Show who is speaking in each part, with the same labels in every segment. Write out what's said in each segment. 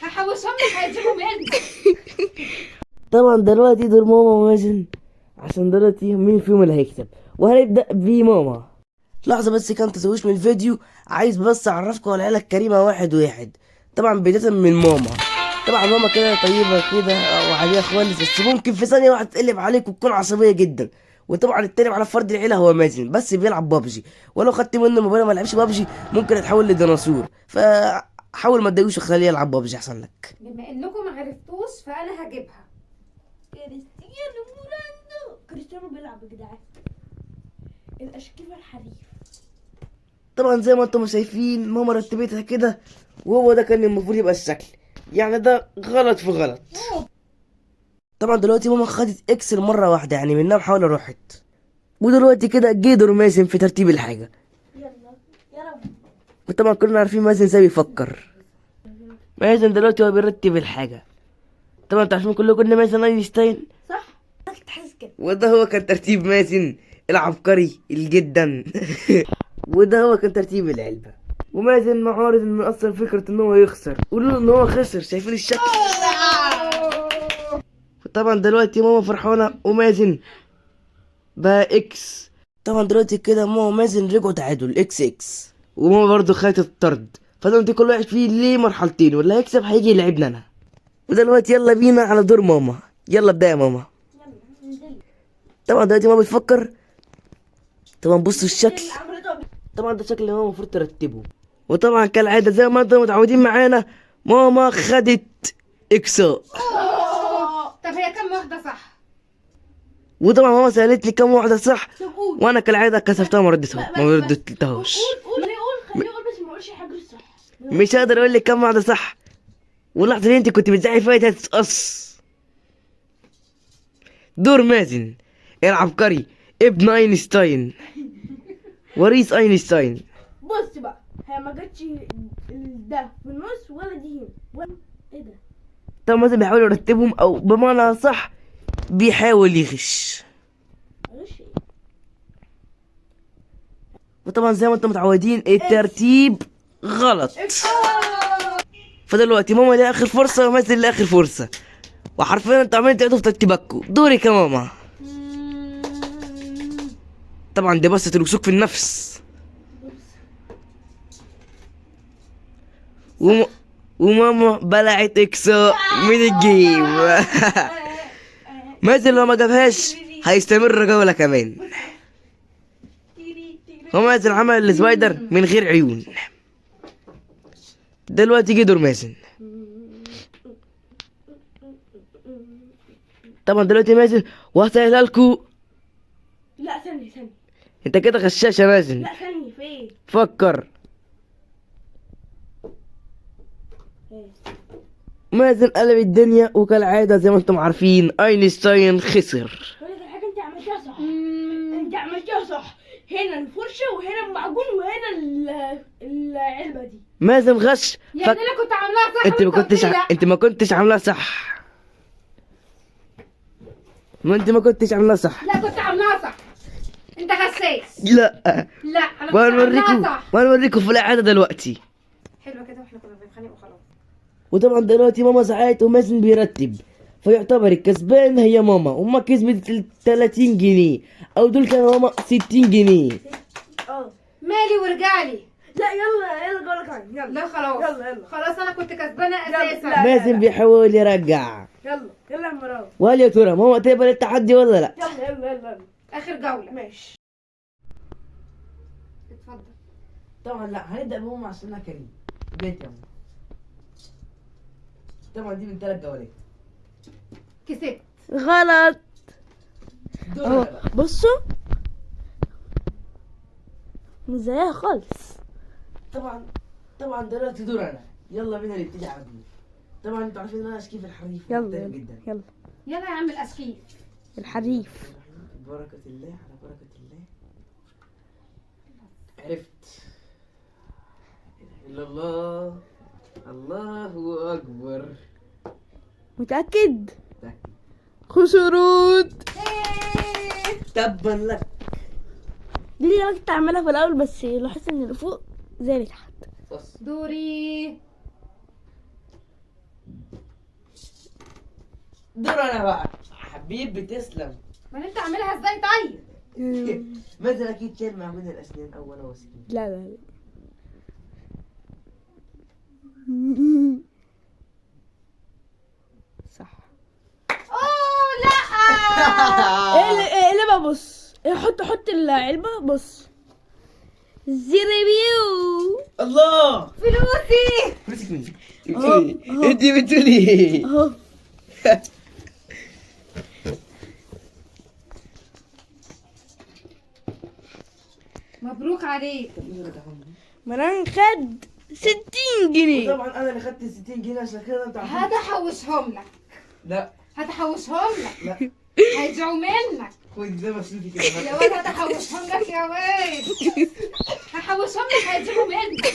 Speaker 1: هحوشهم لك هيجيبوا مني.
Speaker 2: طبعا دلوقتي دور ماما ومازن، عشان دلوقتي مين فيهم اللي هيكسب، وهنبدأ بماما. لحظة بس كان تسويش من الفيديو، عايز بس اعرفكم على العيلة الكريمة واحد واحد. طبعا بداية من ماما، طبعا ماما كده طيبة كده وعليها خالص، بس ممكن في ثانية واحدة تقلب عليك وتكون عصبية جدا. وطبعا التاني على فرد العيلة هو مازن، بس بيلعب بابجي، ولو خدت منه الموبايل ما لعبش بابجي ممكن يتحول لديناصور، فحاول ما تضايقوش وخليه يلعب بابجي احسن لك.
Speaker 1: بما انكم ما عرفتوش فانا هجيبها.
Speaker 3: كريستيانو رونالدو. كريستيانو بيلعب يا جدعان. الاشكيفه الحريف.
Speaker 2: طبعا زي ما انتم شايفين ماما رتبتها كده، وهو ده كان المفروض يبقى الشكل، يعني ده غلط في غلط. طبعا دلوقتي ماما خدت اكسل مرة واحدة، يعني منها محاولة راحت، ودلوقتي كده جه دور مازن في ترتيب الحاجة.
Speaker 3: يلا يا رب.
Speaker 2: وطبعا كلنا عارفين مازن ازاي بيفكر. مازن دلوقتي هو بيرتب الحاجة. طبعا انتوا عارفين كلكم ان مازن اينشتاين،
Speaker 3: صح؟ تحس كده.
Speaker 2: وده هو كان ترتيب مازن العبقري الجدا. وده هو كان ترتيب العلبة. ومازن معارض ان اصلا فكرة ان هو يخسر، قولوا ان هو خسر، شايفين الشكل. طبعا دلوقتي ماما فرحانة ومازن بقى اكس. طبعا دلوقتي كده ماما ومازن رجعوا تعادل اكس اكس، وماما برضو خدت الطرد، فدلوقتي كل واحد فيه ليه مرحلتين، واللي هيكسب هيجي يلعبنا انا. ودلوقتي يلا بينا على دور ماما، يلا ابدا يا ماما. طبعا دلوقتي ماما بتفكر. طبعا بصوا الشكل، طبعا ده شكل اللي ماما المفروض ترتبه. وطبعا كالعادة زي ما انتم متعودين معانا ماما خدت اكساء.
Speaker 1: طب هي كم واحدة صح؟
Speaker 2: وطبعا ماما سألتني كم واحدة صح، وانا كالعادة كسفتها ما ردتهاش.
Speaker 3: قول خليه يقول بس ما يقولش حاجه صح.
Speaker 2: مش هقدر اقول لك كم واحدة صح، واللحظة اللي انت كنت بتزعي فيها هتتقص. دور مازن العبقري ابن اينشتاين، وريث اينشتاين.
Speaker 3: بص بقى، هي ما جاتش ده في النص ولا دي هنا ولا ايه ده.
Speaker 2: طبعا مازن بيحاول يرتبهم، او بمعنى صح بيحاول يغش.
Speaker 3: معلش ايه.
Speaker 2: وطبعا زي ما انتم متعودين الترتيب غلط. فدلوقتي ماما ليها اخر فرصه ومازن ليها اخر فرصه، وحرفيا انتوا عمالين تعيدوا في ترتيبكم. دورك يا ماما. طبعا دي بصة الوثوق في النفس. وماما بلعت اكساء من الجيم. مازن لو ما جابهاش هيستمر جولة كمان. ومازن عمل السبايدر من غير عيون. دلوقتي جه دور مازن. طبعا دلوقتي مازن وهسهلها لكم.
Speaker 3: لا ثانية.
Speaker 2: انت كده غشاش يا مازن.
Speaker 3: لا ثانية في ايه؟
Speaker 2: فكر. مازن قلب الدنيا، وكالعادة زي ما انتم عارفين اينشتاين خسر.
Speaker 3: هقول لك الحاجة انت عملتها صح. انت عملتها صح. هنا الفرشة وهنا المعجون وهنا العلبة دي.
Speaker 2: مازن غش.
Speaker 1: يعني انا كنت عاملاها صح.
Speaker 2: انت ما كنتش عاملاها صح. ما انت ما كنتش عاملاها صح.
Speaker 1: لا كنت عاملاها صح. انت غساس.
Speaker 2: لا
Speaker 1: انا كنت عاملاها صح.
Speaker 2: وهنوريكم في الإعادة دلوقتي.
Speaker 1: حلوة كده واحنا كنا بنتخانق وخلاص.
Speaker 2: وطبعا دلوقتي ماما زعقت ومازن بيرتب، فيعتبر الكسبان هي ماما، وما كسبت 30 جنيه، او دول كانوا ماما 60 جنيه.
Speaker 1: مالي ورجعلي.
Speaker 3: لا يلا جولة كمان. يلا
Speaker 1: لا خلاص.
Speaker 3: يلا
Speaker 1: خلاص انا كنت كسبانة اساسا.
Speaker 3: لا.
Speaker 2: مازن بيحاول يرجع.
Speaker 3: يلا يا مراوي.
Speaker 2: وهل يا ترى ماما تقبل التحدي ولا لا؟
Speaker 3: يلا
Speaker 1: اخر جولة.
Speaker 3: ماشي.
Speaker 1: اتفضل.
Speaker 2: طبعا لا، هنبدأ بماما عشان انا كريم. بيت يا ماما. طبعا دي من 3 جولات.
Speaker 1: كسبت.
Speaker 3: غلط. بصوا مش زيها خالص.
Speaker 2: طبعا دلوقتي دور انا، يلا بينا نبتدي على طول. طبعا انتوا عارفين ان انا اشكيف الحريف
Speaker 3: يلا
Speaker 2: جدا.
Speaker 3: يلا
Speaker 1: يلا يا عم الاسكيف.
Speaker 3: الحريف.
Speaker 2: بركة الله على بركة الله. عرفت. الا الله، الله اكبر.
Speaker 3: متأكد؟ خسرود.
Speaker 2: تبا لك.
Speaker 3: دي اللي انا كنت اعملها في الاول، بس لاحظت ان اللي فوق زي اللي تحت.
Speaker 1: دوري.
Speaker 2: دور انا بقى. حبيبي تسلم.
Speaker 1: ما انت عاملها ازاي طيب؟
Speaker 2: مثلا اكيد شايل معجون الاسنان او انا وسكين.
Speaker 3: لا لا لا. صح.
Speaker 1: اوه لا.
Speaker 3: اقلبها بص. حط العلبة بص. زيريبيو.
Speaker 2: الله.
Speaker 1: فلوسي.
Speaker 2: فلوسك مين؟
Speaker 3: أهو.
Speaker 2: انت بتقولي
Speaker 3: اهو.
Speaker 1: مبروك عليك.
Speaker 3: مران خد 60 جنيه.
Speaker 2: طبعا انا اللي خدت 60 جنيه عشان كده انت عارفين.
Speaker 1: هتحوشهم لك.
Speaker 2: لا
Speaker 1: هتحوشهم لك.
Speaker 2: لا
Speaker 1: هيرجعوا منك.
Speaker 2: خد ده مصروفي كده.
Speaker 1: يا واد هتحوشهم لك يا واد. هحوشهم لك هيرجعوا منك.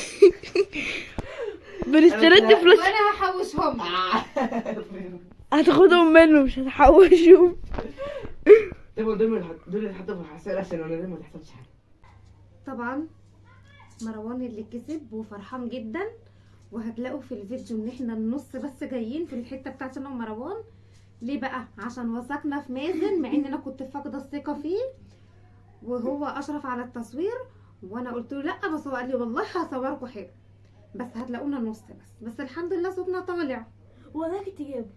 Speaker 3: بنسترد فلوس.
Speaker 1: وانا هحوشهم لك.
Speaker 3: هتاخدهم منه مش هتحوشهم.
Speaker 2: دول اللي حطوا في الحساسية عشان انا ما تحصلش حاجه.
Speaker 1: طبعا مروان اللي كسب وفرحان جدا، وهتلاقوا في الفيديو ان احنا النص بس جايين في الحته بتاعت انا ومروان. ليه بقى؟ عشان وثقنا في مازن، مع ان انا كنت فاقده الثقه فيه وهو اشرف على التصوير، وانا قلت له لا، بس هو قال لي والله هصوركم حلو، بس هتلاقونا النص بس الحمد لله صوتنا طالع.
Speaker 3: والله كنت جايبكم.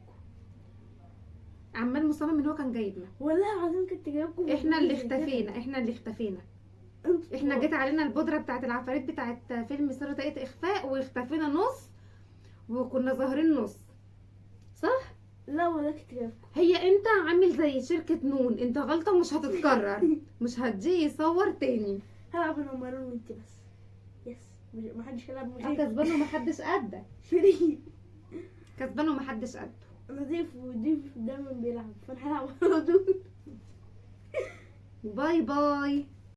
Speaker 1: عمال مصمم ان هو كان جايبنا.
Speaker 3: والله العظيم كنت جايبكم.
Speaker 1: احنا اللي اختفينا. احنا جت علينا البودره بتاعت العفاريت بتاعت فيلم سر طاقية اخفاء، واختفينا نص وكنا ظاهرين نص. صح؟
Speaker 3: لا والله كنت جايبكم.
Speaker 1: هي انت عامل زي شركة نون، انت غلطة مش هتتكرر. مش هتجي يصور تاني.
Speaker 3: هلعب انا ومروان وانت بس. يس. ما حدش هيلعب معايا.
Speaker 1: كسبان ومحدش قدك.
Speaker 3: فري.
Speaker 1: كسبان ومحدش قده.
Speaker 3: نضيف وضيف دايما بيلعب، فانا هلعب على طول.
Speaker 1: باي باي.